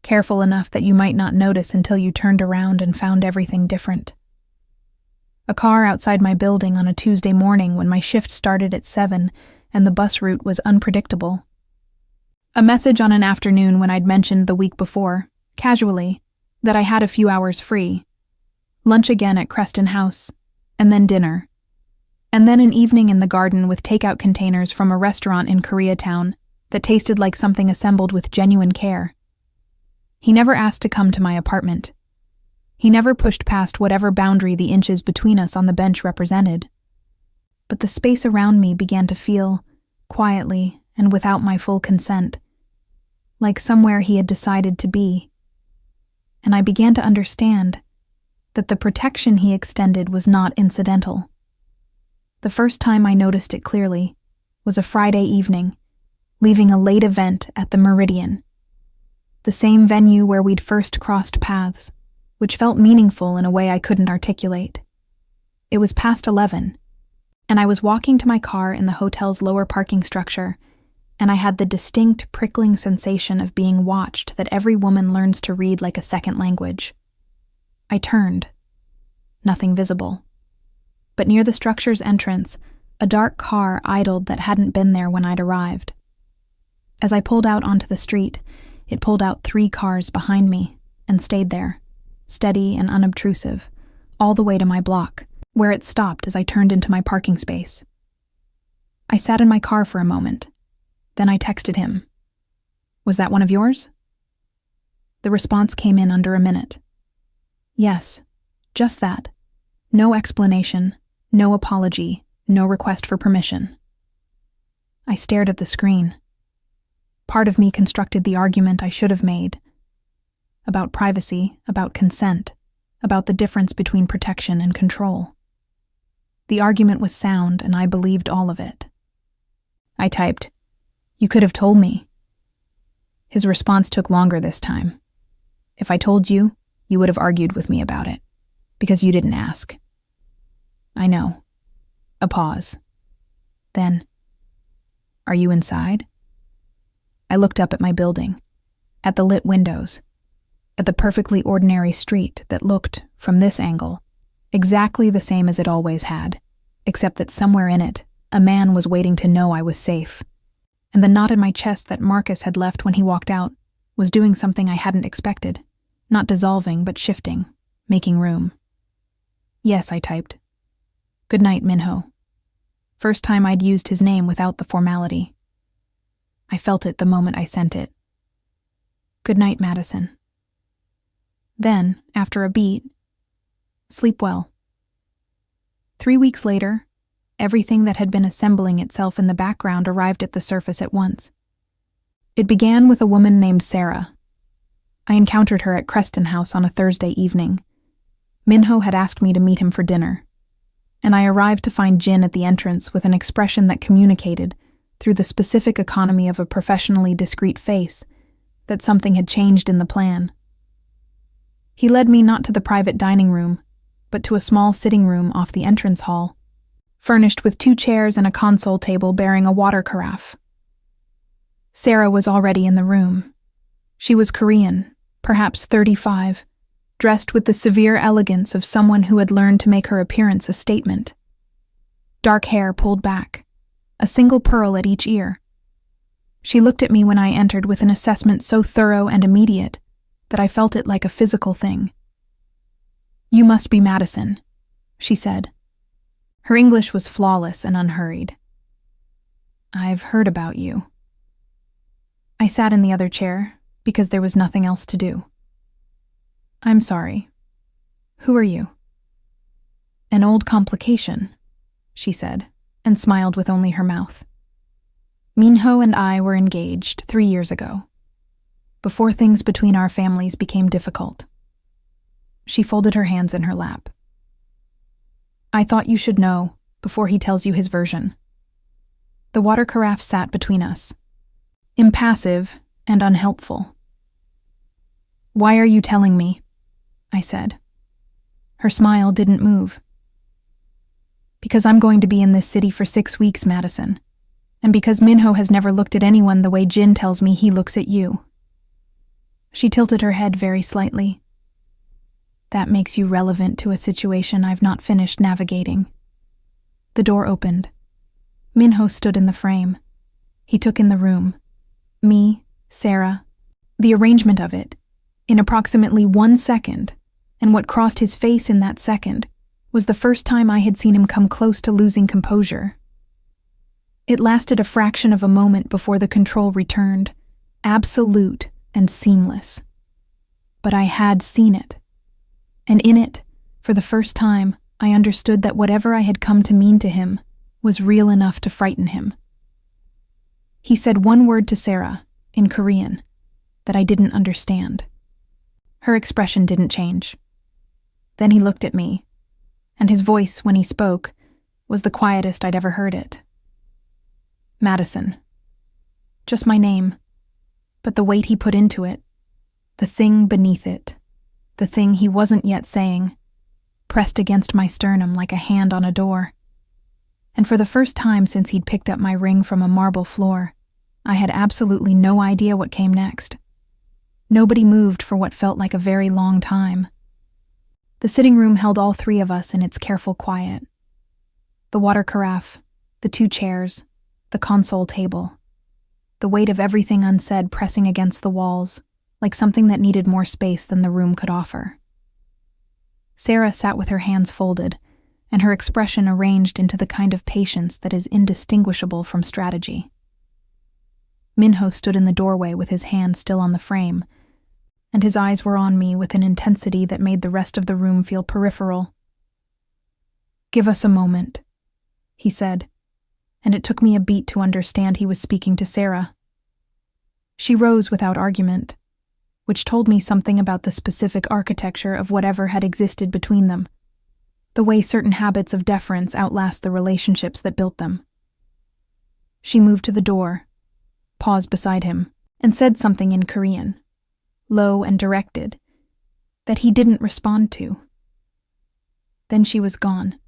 careful enough that you might not notice until you turned around and found everything different. A car outside my building on a Tuesday morning when my shift started at 7 and the bus route was unpredictable. A message on an afternoon when I'd mentioned the week before, casually, that I had a few hours free. Lunch again at Creston House, and then dinner. And then an evening in the garden with takeout containers from a restaurant in Koreatown that tasted like something assembled with genuine care. He never asked to come to my apartment. He never pushed past whatever boundary the inches between us on the bench represented. But the space around me began to feel, quietly and without my full consent, like somewhere he had decided to be. And I began to understand that the protection he extended was not incidental. The first time I noticed it clearly was a Friday evening, leaving a late event at the Meridian, the same venue where we'd first crossed paths, which felt meaningful in a way I couldn't articulate. It was past 11, and I was walking to my car in the hotel's lower parking structure, and I had the distinct prickling sensation of being watched that every woman learns to read like a second language. I turned. Nothing visible. But near the structure's entrance, a dark car idled that hadn't been there when I'd arrived. As I pulled out onto the street, it pulled out 3 cars behind me and stayed there, steady and unobtrusive, all the way to my block, where it stopped as I turned into my parking space. I sat in my car for a moment. Then I texted him. "Was that one of yours?" The response came in under a minute. "Yes, just that. No explanation, no apology, no request for permission." I stared at the screen. Part of me constructed the argument I should have made. About privacy, about consent, about the difference between protection and control. The argument was sound, and I believed all of it. I typed, "You could have told me." His response took longer this time. "If I told you, you would have argued with me about it, because you didn't ask." I know. A pause. Then, "Are you inside?" I looked up at my building, at the lit windows, at the perfectly ordinary street that looked, from this angle, exactly the same as it always had, except that somewhere in it, a man was waiting to know I was safe, and the knot in my chest that Marcus had left when he walked out was doing something I hadn't expected, not dissolving but shifting, making room. "Yes," I typed. "Good night, Minho." First time I'd used his name without the formality. I felt it the moment I sent it. "Good night, Madison." Then, after a beat, "Sleep well." 3 weeks later, everything that had been assembling itself in the background arrived at the surface at once. It began with a woman named Sarah. I encountered her at Creston House on a Thursday evening. Minho had asked me to meet him for dinner, and I arrived to find Jin at the entrance with an expression that communicated, through the specific economy of a professionally discreet face, that something had changed in the plan. He led me not to the private dining room, but to a small sitting room off the entrance hall, furnished with 2 chairs and a console table bearing a water carafe. Sarah was already in the room. She was Korean, perhaps 35, dressed with the severe elegance of someone who had learned to make her appearance a statement. Dark hair pulled back, a single pearl at each ear. She looked at me when I entered with an assessment so thorough and immediate that I felt it like a physical thing. "You must be Madison," she said. Her English was flawless and unhurried. "I've heard about you." I sat in the other chair because there was nothing else to do. "I'm sorry. Who are you?" "An old complication," she said, and smiled with only her mouth. "Minho and I were engaged 3 years ago, before things between our families became difficult." She folded her hands in her lap. "I thought you should know before he tells you his version." The water carafe sat between us, impassive and unhelpful. "Why are you telling me?" I said. Her smile didn't move. "Because I'm going to be in this city for 6 weeks, Madison, and because Minho has never looked at anyone the way Jin tells me he looks at you." She tilted her head very slightly. "That makes you relevant to a situation I've not finished navigating." The door opened. Minho stood in the frame. He took in the room. Me, Sarah, the arrangement of it, in approximately 1 second, and what crossed his face in that second was the first time I had seen him come close to losing composure. It lasted a fraction of a moment before the control returned, absolute and seamless. But I had seen it. And in it, for the first time, I understood that whatever I had come to mean to him was real enough to frighten him. He said one word to Sarah, in Korean, that I didn't understand. Her expression didn't change. Then he looked at me, and his voice, when he spoke, was the quietest I'd ever heard it. Madison. Just my name, but the weight he put into it, the thing beneath it, the thing he wasn't yet saying, pressed against my sternum like a hand on a door. And for the first time since he'd picked up my ring from a marble floor, I had absolutely no idea what came next. Nobody moved for what felt like a very long time. The sitting room held all three of us in its careful quiet. The water carafe, the two chairs, the console table, the weight of everything unsaid pressing against the walls, like something that needed more space than the room could offer. Sarah sat with her hands folded, and her expression arranged into the kind of patience that is indistinguishable from strategy. Minho stood in the doorway with his hand still on the frame, and his eyes were on me with an intensity that made the rest of the room feel peripheral. "Give us a moment," he said, and it took me a beat to understand he was speaking to Sarah. She rose without argument, which told me something about the specific architecture of whatever had existed between them, the way certain habits of deference outlast the relationships that built them. She moved to the door, paused beside him, and said something in Korean, low and directed, that he didn't respond to. Then she was gone,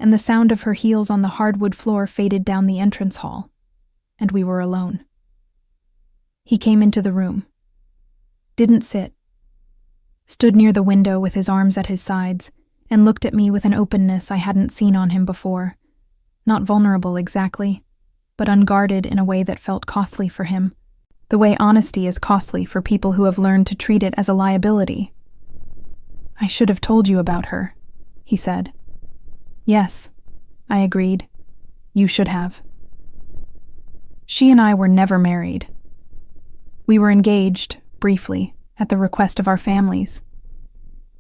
and the sound of her heels on the hardwood floor faded down the entrance hall, and we were alone. He came into the room. Didn't sit. Stood near the window with his arms at his sides, and looked at me with an openness I hadn't seen on him before. Not vulnerable exactly, but unguarded in a way that felt costly for him, the way honesty is costly for people who have learned to treat it as a liability. "I should have told you about her," he said. "Yes," I agreed. "You should have." She and I were never married. We were engaged, briefly, at the request of our families.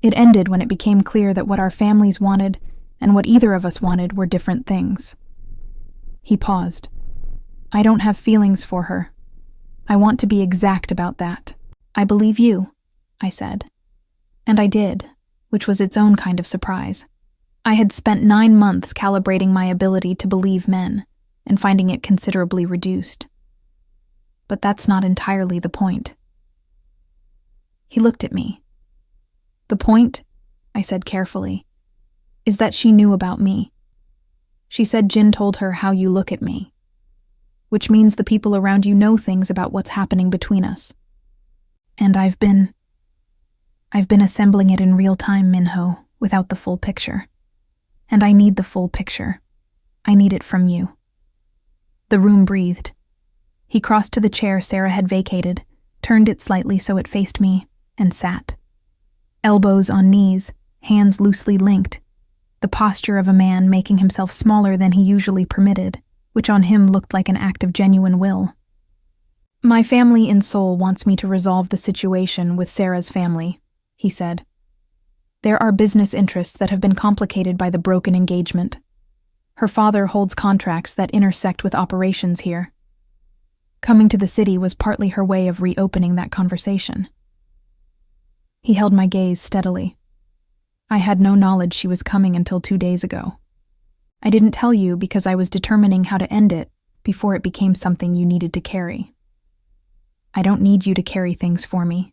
It ended when it became clear that what our families wanted and what either of us wanted were different things. He paused. "I don't have feelings for her. I want to be exact about that." "I believe you," I said. And I did, which was its own kind of surprise. I had spent 9 months calibrating my ability to believe men, and finding it considerably reduced. But that's not entirely the point. He looked at me. "The point," I said carefully, "is that she knew about me. She said Jin told her how you look at me, which means the people around you know things about what's happening between us. And I've been assembling it in real time, Minho, without the full picture. And I need the full picture. I need it from you." The room breathed. He crossed to the chair Sarah had vacated, turned it slightly so it faced me, and sat. Elbows on knees, hands loosely linked, the posture of a man making himself smaller than he usually permitted, which on him looked like an act of genuine will. "My family in Seoul wants me to resolve the situation with Sarah's family," he said. "There are business interests that have been complicated by the broken engagement. Her father holds contracts that intersect with operations here. Coming to the city was partly her way of reopening that conversation." He held my gaze steadily. "I had no knowledge she was coming until 2 days ago. I didn't tell you because I was determining how to end it before it became something you needed to carry." "I don't need you to carry things for me,"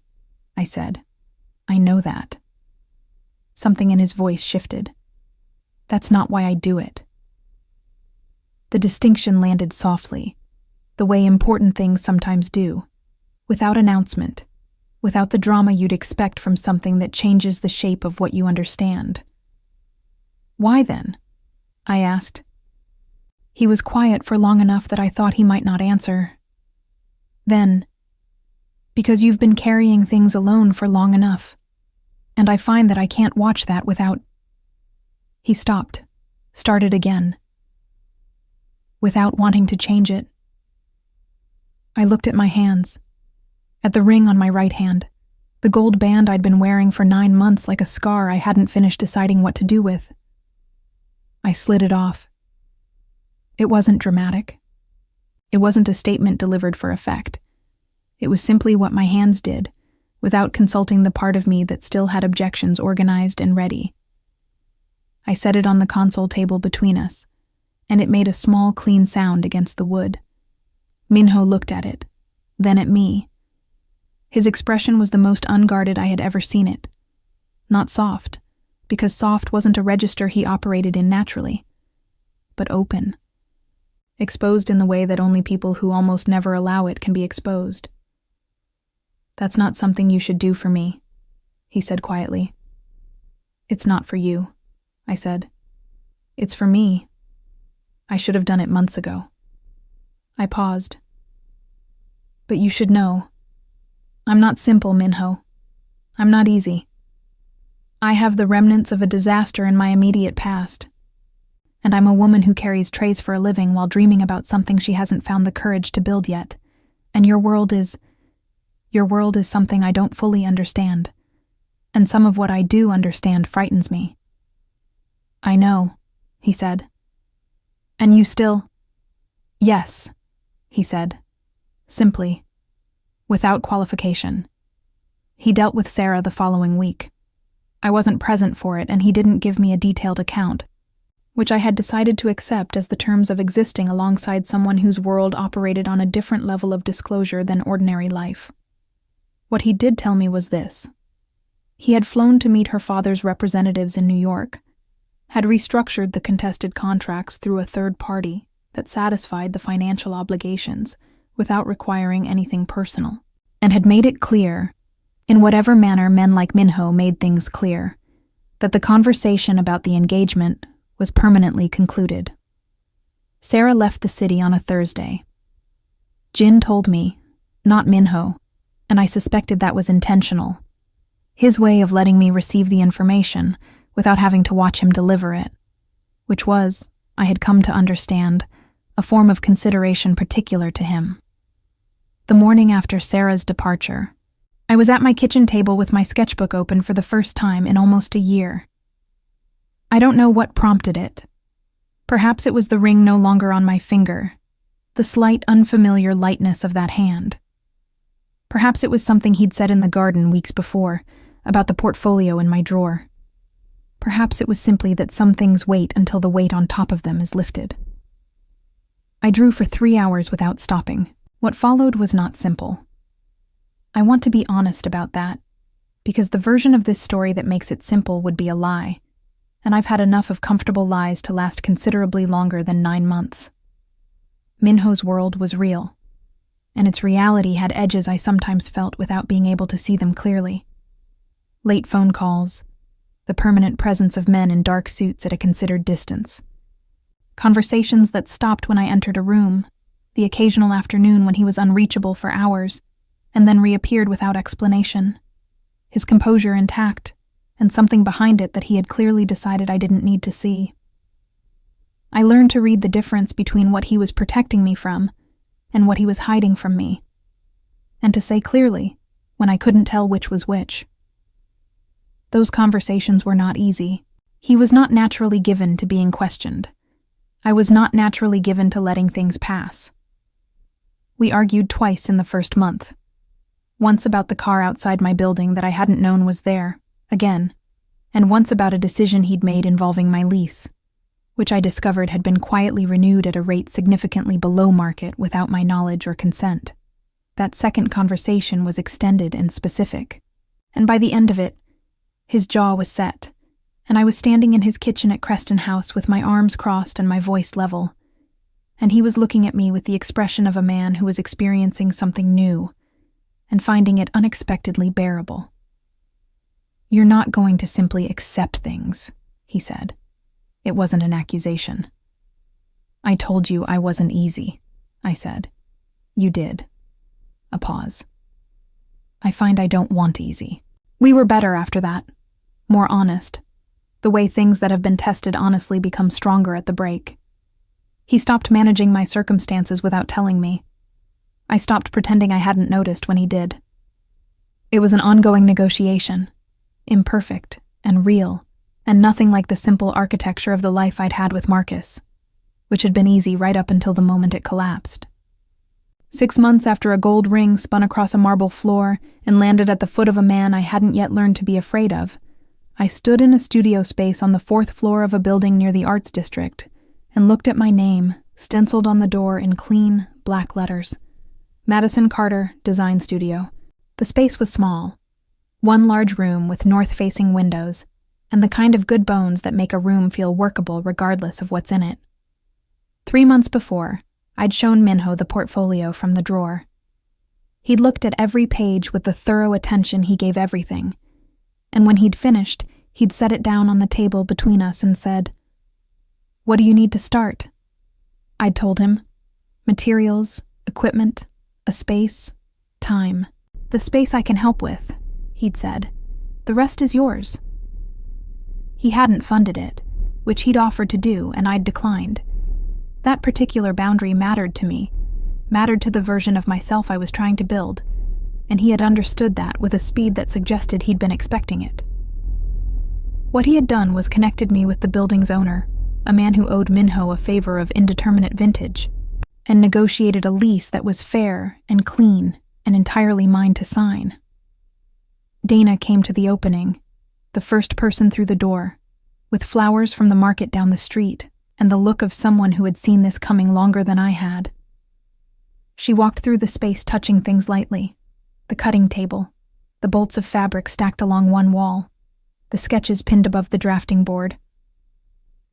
I said. "I know that." Something in his voice shifted. "That's not why I do it." The distinction landed softly, the way important things sometimes do, without announcement, without the drama you'd expect from something that changes the shape of what you understand. "Why then?" I asked. He was quiet for long enough that I thought he might not answer. Then, "Because you've been carrying things alone for long enough, and I find that I can't watch that without—" He stopped, started again. "Without wanting to change it." I looked at my hands, at the ring on my right hand, the gold band I'd been wearing for 9 months like a scar I hadn't finished deciding what to do with. I slid it off. It wasn't dramatic. It wasn't a statement delivered for effect. It was simply what my hands did without consulting the part of me that still had objections organized and ready. I set it on the console table between us, and it made a small, clean sound against the wood. Minho looked at it, then at me. His expression was the most unguarded I had ever seen it. Not soft, because soft wasn't a register he operated in naturally, but open. Exposed in the way that only people who almost never allow it can be exposed. "That's not something you should do for me," he said quietly. "It's not for you," I said. "It's for me. I should have done it months ago." I paused. "But you should know. I'm not simple, Minho. I'm not easy. I have the remnants of a disaster in my immediate past. And I'm a woman who carries trays for a living while dreaming about something she hasn't found the courage to build yet. And your world is something I don't fully understand. And some of what I do understand frightens me." "I know," he said. "And you still—" "Yes," he said, simply, without qualification. He dealt with Sarah the following week. I wasn't present for it, and he didn't give me a detailed account, which I had decided to accept as the terms of existing alongside someone whose world operated on a different level of disclosure than ordinary life. What he did tell me was this. He had flown to meet her father's representatives in New York, had restructured the contested contracts through a third party that satisfied the financial obligations without requiring anything personal, and had made it clear, in whatever manner men like Minho made things clear, that the conversation about the engagement was permanently concluded. Sarah left the city on a Thursday. Jin told me, not Minho, and I suspected that was intentional. His way of letting me receive the information without having to watch him deliver it, which was, I had come to understand, a form of consideration particular to him. The morning after Sarah's departure, I was at my kitchen table with my sketchbook open for the first time in almost a year. I don't know what prompted it. Perhaps it was the ring no longer on my finger, the slight unfamiliar lightness of that hand. Perhaps it was something he'd said in the garden weeks before, about the portfolio in my drawer. Perhaps it was simply that some things wait until the weight on top of them is lifted. I drew for 3 hours without stopping. What followed was not simple. I want to be honest about that, because the version of this story that makes it simple would be a lie, and I've had enough of comfortable lies to last considerably longer than 9 months. Minho's world was real, and its reality had edges I sometimes felt without being able to see them clearly. Late phone calls, the permanent presence of men in dark suits at a considered distance. Conversations that stopped when I entered a room, the occasional afternoon when he was unreachable for hours, and then reappeared without explanation, his composure intact, and something behind it that he had clearly decided I didn't need to see. I learned to read the difference between what he was protecting me from and what he was hiding from me, and to say clearly when I couldn't tell which was which. Those conversations were not easy. He was not naturally given to being questioned. I was not naturally given to letting things pass. We argued twice in the first month. Once about the car outside my building that I hadn't known was there, again, and once about a decision he'd made involving my lease, which I discovered had been quietly renewed at a rate significantly below market without my knowledge or consent. That second conversation was extended and specific, and by the end of it, his jaw was set, and I was standing in his kitchen at Creston House with my arms crossed and my voice level, and he was looking at me with the expression of a man who was experiencing something new and finding it unexpectedly bearable. "You're not going to simply accept things," he said. It wasn't an accusation. "I told you I wasn't easy," I said. "You did." A pause. "I find I don't want easy." We were better after that. More honest. The way things that have been tested honestly become stronger at the break. He stopped managing my circumstances without telling me. I stopped pretending I hadn't noticed when he did. It was an ongoing negotiation, imperfect and real, and nothing like the simple architecture of the life I'd had with Marcus, which had been easy right up until the moment it collapsed. 6 months after a gold ring spun across a marble floor and landed at the foot of a man I hadn't yet learned to be afraid of, I stood in a studio space on the 4th floor of a building near the Arts District and looked at my name, stenciled on the door in clean, black letters. Madison Carter Design Studio. The space was small. One large room with north-facing windows, and the kind of good bones that make a room feel workable regardless of what's in it. 3 months before, I'd shown Minho the portfolio from the drawer. He'd looked at every page with the thorough attention he gave everything, and when he'd finished, he'd set it down on the table between us and said, "What do you need to start?" I'd told him, "Materials, equipment, a space, time. The space I can help with," he'd said. "The rest is yours." He hadn't funded it, which he'd offered to do and I'd declined. That particular boundary mattered to me, mattered to the version of myself I was trying to build, and he had understood that with a speed that suggested he'd been expecting it. What he had done was connected me with the building's owner, a man who owed Minho a favor of indeterminate vintage, and negotiated a lease that was fair and clean and entirely mine to sign. Dana came to the opening, the first person through the door, with flowers from the market down the street and the look of someone who had seen this coming longer than I had. She walked through the space touching things lightly, the cutting table, the bolts of fabric stacked along one wall, the sketches pinned above the drafting board.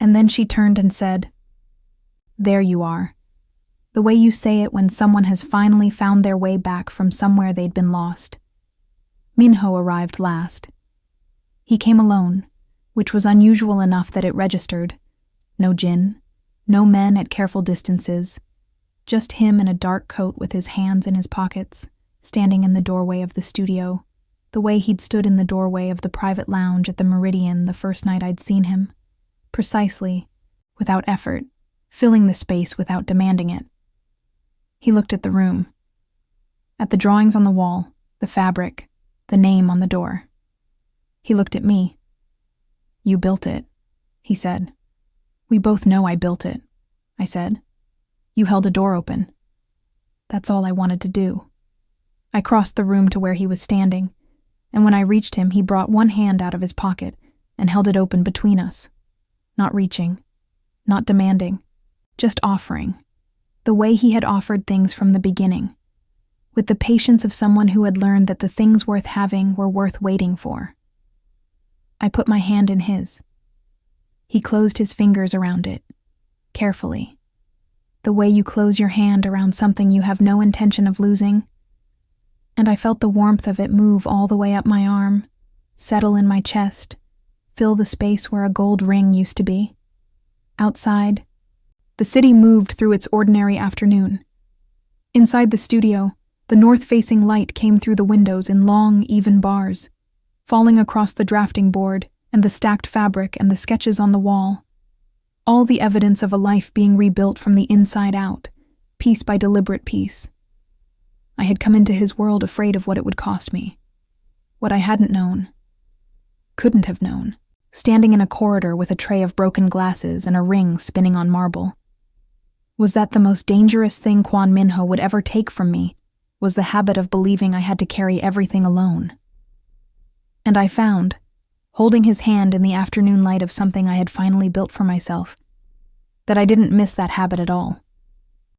And then she turned and said, "There you are. The way you say it when someone has finally found their way back from somewhere they'd been lost." Minho arrived last. He came alone, which was unusual enough that it registered. No Jinn, no men at careful distances, just him in a dark coat with his hands in his pockets, standing in the doorway of the studio, the way he'd stood in the doorway of the private lounge at the Meridian the first night I'd seen him, precisely, without effort, filling the space without demanding it. He looked at the room, at the drawings on the wall, the fabric, the name on the door. He looked at me. "You built it," he said. "We both know I built it," I said. "You held a door open." That's all I wanted to do. I crossed the room to where he was standing, and when I reached him, he brought one hand out of his pocket and held it open between us. Not reaching, not demanding, just offering, the way he had offered things from the beginning, with the patience of someone who had learned that the things worth having were worth waiting for. I put my hand in his. He closed his fingers around it, carefully, the way you close your hand around something you have no intention of losing, and I felt the warmth of it move all the way up my arm, settle in my chest, fill the space where a gold ring used to be. Outside, the city moved through its ordinary afternoon. Inside the studio, the north-facing light came through the windows in long, even bars, falling across the drafting board and the stacked fabric and the sketches on the wall. All the evidence of a life being rebuilt from the inside out, piece by deliberate piece. I had come into his world afraid of what it would cost me. What I hadn't known. Couldn't have known. Standing in a corridor with a tray of broken glasses and a ring spinning on marble. Was that the most dangerous thing Kwon Minho would ever take from me? Was the habit of believing I had to carry everything alone. And I found, holding his hand in the afternoon light of something I had finally built for myself, that I didn't miss that habit at all.